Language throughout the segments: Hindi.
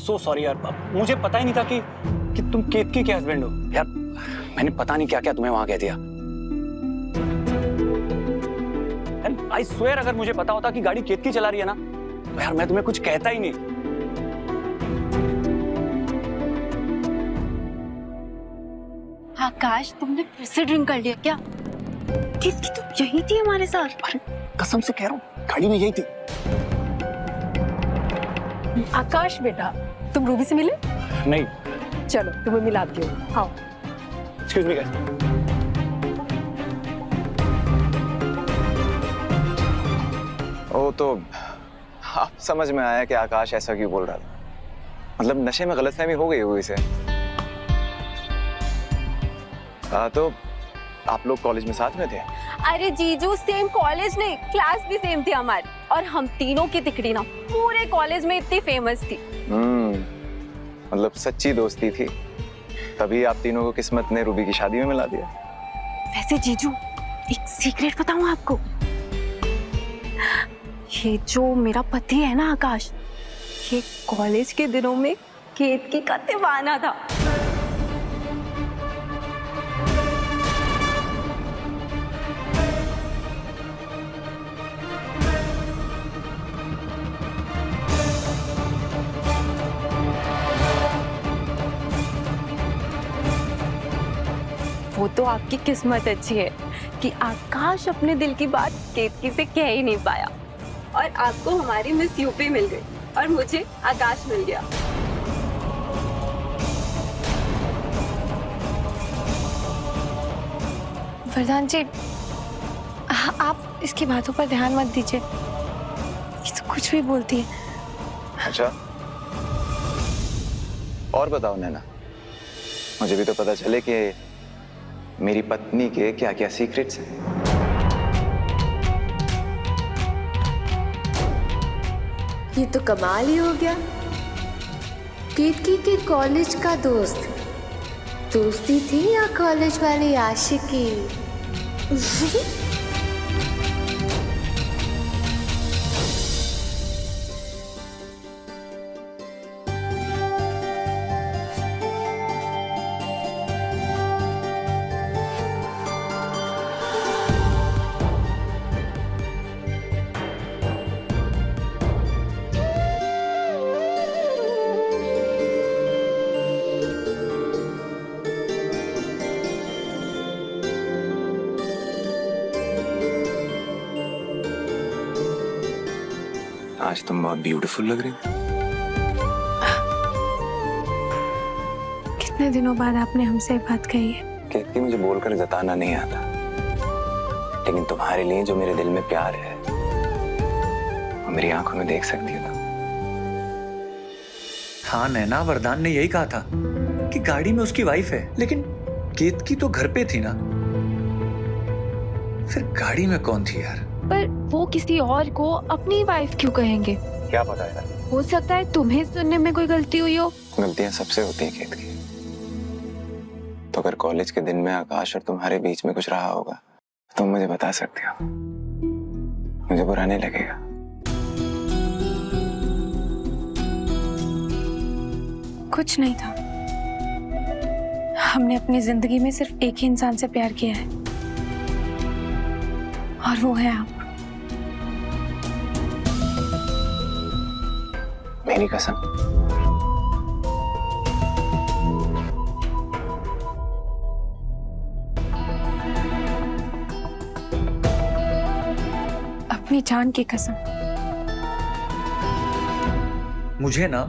सो सॉरी यार, मुझे पता ही नहीं था कि तुम केतकी के हस्बैंड हो। यार मैंने पता नहीं क्या क्या तुम्हें वहां कह दिया। आई स्वेयर अगर मुझे पता होता कि गाड़ी केतकी चला रही है ना, तो यार मैं तुम्हें कुछ कहता ही नहीं। आकाश, तुमने फिर से ड्रिंक कर लिया क्या? केतकी तो यही थी हमारे साथ। अरे कसम से कह रहा हूँ, गाड़ी में यही थी। आकाश बेटा, तुम रूबी से मिले? नहीं। चलो तुम्हें मिलाती हूँ, आओ। Excuse me guys. ओ तो आप समझ में आया कि आकाश ऐसा क्यों बोल रहा था। मतलब नशे में गलतफहमी हो गई होगी इसे। तो आप लोग कॉलेज में साथ में थे? अरे जीजू, सेम कॉलेज नहीं, क्लास भी सेम थी हमारी। और हम तीनों की तिकड़ी ना पूरे कॉलेज में इतनी फेमस थी। मतलब सच्ची दोस्ती थी, तभी आप तीनों को किस्मत ने रूबी की शादी में मिला दिया। वैसे जीजू, एक सीक्रेट बताऊं आपको? ये जो मेरा पति है ना आकाश, ये कॉलेज के दिनों में केतकी का दीवाना था। वो तो आपकी किस्मत अच्छी है कि आकाश अपने दिल की बात केतकी से कह ही नहीं पाया, और आपको हमारी मिस यूपी मिल गई और मुझे आकाश मिल गया। वरदान जी, आप इसकी बातों पर ध्यान मत दीजिए, ये तो कुछ भी बोलती है। अच्छा, और बताओ नैना, मुझे भी तो पता चले कि मेरी पत्नी के क्या क्या सीक्रेट्स हैं। ये तो कमाल ही हो गया। केतकी के कॉलेज का दोस्त, दोस्ती थी या कॉलेज वाली आशिकी? आज तुम बहुत ब्यूटीफुल लग रही हो। कितने दिनों बाद आपने हमसे बात कही है। केतकी, मुझे बोलकर जताना नहीं आता, लेकिन तुम्हारे लिए जो मेरे दिल में प्यार है वो मेरी आंखों में देख सकती हो। हाँ नैना, वरदान ने यही कहा था कि गाड़ी में उसकी वाइफ है, लेकिन केतकी तो घर पे थी ना, फिर गाड़ी में कौन थी यार? पर वो किसी और को अपनी वाइफ क्यों कहेंगे? क्या पता है, हो सकता है तुम्हें सुनने में कोई गलती हुई हो। गलतियां सबसे होती हैं केतकी। तो अगर कॉलेज के दिन में आकाश और तुम्हारे बीच में कुछ रहा होगा तो तुम मुझे बता सकते हो, मुझे बुरा नहीं लगेगा। कुछ नहीं था, हमने अपनी जिंदगी में सिर्फ एक ही इंसान से प्यार किया है, और वो है आप। मेरी कसम। अपनी जान की कसम। मुझे ना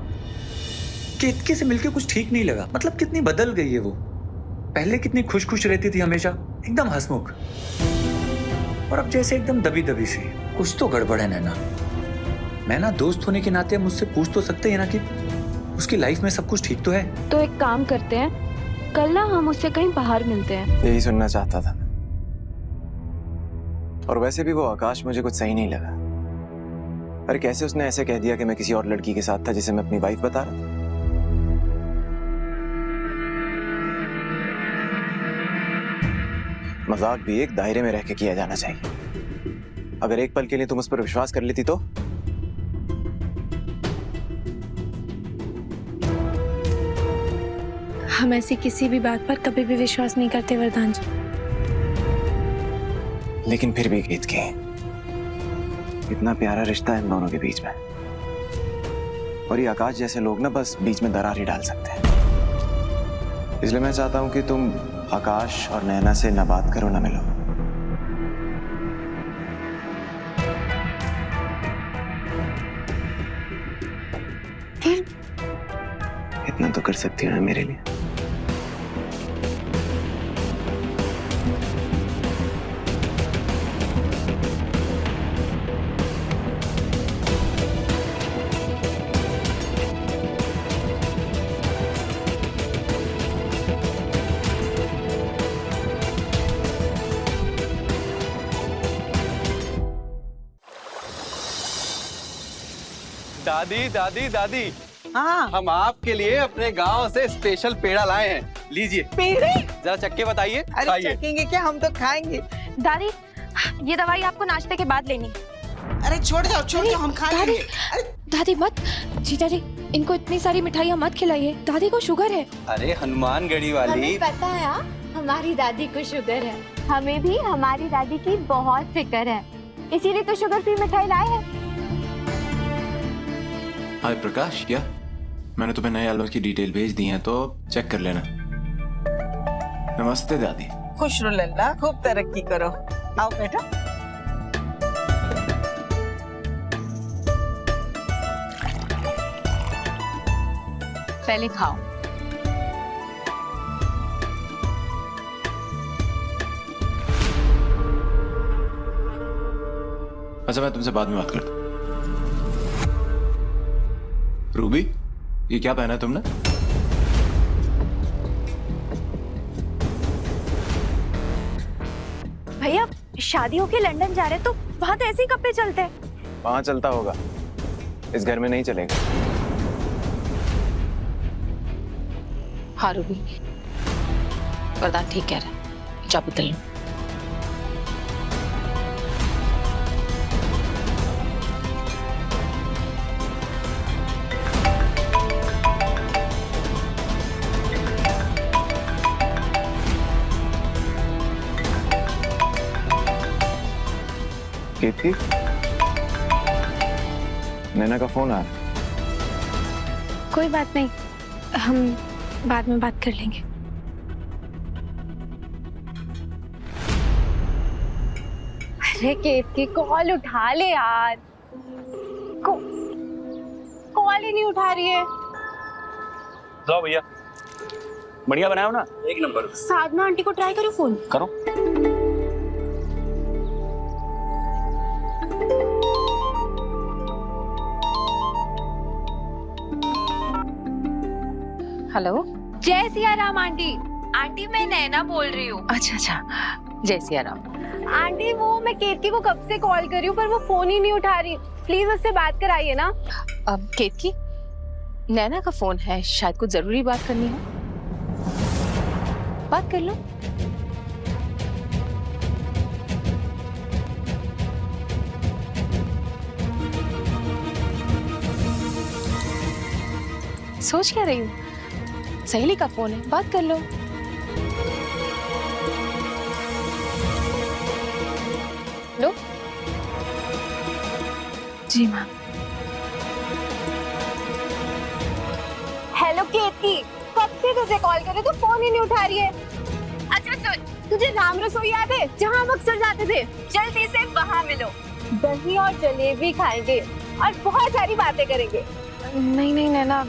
केतकी से मिलके कुछ ठीक नहीं लगा। मतलब कितनी बदल गई है वो। पहले कितनी खुश खुश रहती थी, हमेशा एकदम हंसमुख, और अब जैसे एकदम दबी दबी सी। कुछ तो गड़बड़ है नैना। मैं ना दोस्त होने के नाते मुझसे पूछ तो सकते हैं ना कि उसकी लाइफ में सब कुछ ठीक तो है। तो एक काम करते हैं, कल ना हम उससे कहीं बाहर मिलते हैं। यही सुनना चाहता था। और वैसे भी वो आकाश मुझे कुछ सही नहीं लगा। अरे कैसे उसने ऐसे कह दिया कि मैं किसी और लड़की के साथ था जिसे मैं अपनी वाइफ बता रहा था। मजाक भी एक दायरे में रह के किया जाना चाहिए। अगर एक पल के लिए तुम उस पर विश्वास कर लेती तो हम ऐसी किसी भी बात पर कभी भी विश्वास नहीं करते वरदान जी। लेकिन फिर भी केत की इतना प्यारा रिश्ता है इन दोनों के बीच में, और ये आकाश जैसे लोग ना बस बीच में दरार ही डाल सकते हैं। इसलिए मैं चाहता हूं कि तुम आकाश और नैना से ना बात करो ना मिलो। इतना तो कर सकती हो ना मेरे लिए। दादी दादी दादी, हाँ, हम आपके लिए अपने गांव से स्पेशल पेड़ा लाए हैं, लीजिए। पेड़े? जरा चख के बताइए। अरे खाइए। चखेंगे क्या, हम तो खाएंगे। दादी, ये दवाई आपको नाश्ते के बाद लेनी। अरे छोड़ जाओ, हम खा दादी, लेंगे। अरे दादी मत, जीजा जी इनको इतनी सारी मिठाइयाँ मत खिलाइए, दादी को शुगर है। अरे हनुमानगढ़ी वाली। पता है हमारी दादी को शुगर है। हमें भी हमारी दादी की बहुत फिक्र है, इसीलिए तो शुगर फ्री मिठाई लाए हैं। हाय प्रकाश, क्या मैंने तुम्हें नए एल्बम की डिटेल भेज दी है, तो चेक कर लेना। नमस्ते दादी। खुश रहो लल्ला, खूब तरक्की करो। आओ बेटा। पहले खाओ। अच्छा, मैं तुमसे बाद में बात करता हूँ। रूबी, ये क्या पहना है तुमने? भैया शादी होके लंदन जा रहे तो वहाँ तो ऐसे ही कपड़े चलते हैं। वहां चलता होगा, इस घर में नहीं चलेगा। हाँ रूबी, वरदान ठीक कह रहा है, जा बदल लो। कीर्ति, नैना का फोन आ रहा है। कोई बात नहीं, हम बाद में बात कर लेंगे। अरे केत की कॉल उठा ले यार। कॉल ही नहीं उठा रही है। जाओ भैया, बढ़िया बनाया हो ना? एक नंबर। साधना आंटी को ट्राई करो फोन। करो। हेलो। जय सिया राम आंटी। आंटी मैं नैना बोल रही हूँ। अच्छा अच्छा, जय सिया राम। आंटी वो मैं केतकी को कब से कॉल कर रही हूँ पर वो फोन ही नहीं उठा रही। प्लीज उससे बात कराइए ना। अब केतकी, नैना का फोन है, शायद कुछ जरूरी बात करनी है, बात कर लो। सोच क्या रही हूँ, सहेली का फोन है, बात कर लो। लो। जी मैम। हेलो केतकी, कब से तुझे कॉल कर रहे तो फोन ही नहीं उठा रही है। अच्छा सुन, तुझे राम रसोई याद है जहाँ हम अक्सर जाते थे? जल्दी से वहाँ मिलो, दही और जलेबी खाएंगे और बहुत सारी बातें करेंगे। नहीं नहीं नैना,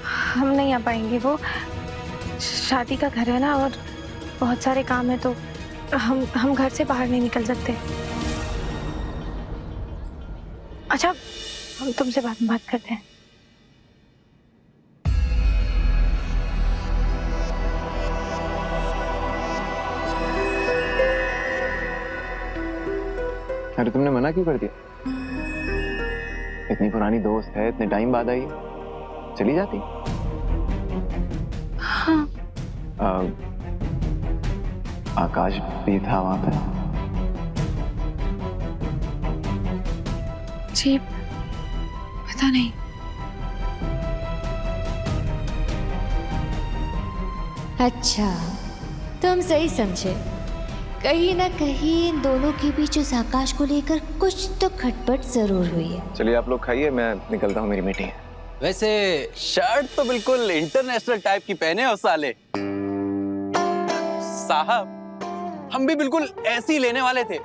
हम नहीं आ पाएंगे, वो शादी का घर है ना और बहुत सारे काम है, तो हम घर से बाहर नहीं निकल सकते। अच्छा, हम तुमसे बाद में बात करते हैं। अरे तुमने मना क्यों कर दिया? इतनी पुरानी दोस्त है, इतने टाइम बाद आई, चली जाती। हाँ। आकाश भी था वहां पे। जी पता नहीं। अच्छा, तो हम सही समझे। कहीं ना कहीं इन दोनों के बीच उस आकाश को लेकर कुछ तो खटपट जरूर हुई है। चलिए आप लोग खाइए, मैं निकलता हूँ, मेरी मीटिंग है। वैसे शर्ट तो बिल्कुल इंटरनेशनल टाइप की पहने हो साले। साहब, हम भी बिल्कुल ऐसी ही लेने वाले थे,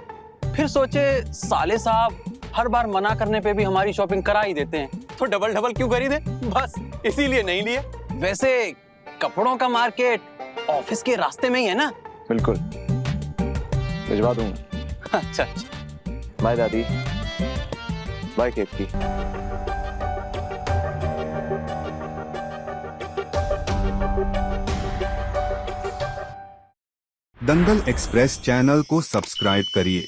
फिर सोचे साले साहब हर बार मना करने पे भी हमारी शॉपिंग करा ही देते हैं, तो डबल डबल क्यों खरीदे, बस इसीलिए नहीं लिए। वैसे कपड़ों का मार्केट ऑफिस के रास्ते में ही है ना? बिल्कुल, भिजवा दूंगा। अच्छा अच्छा। बाय दादी, बाय केतकी। दंगल एक्सप्रेस चैनल को सब्सक्राइब करिए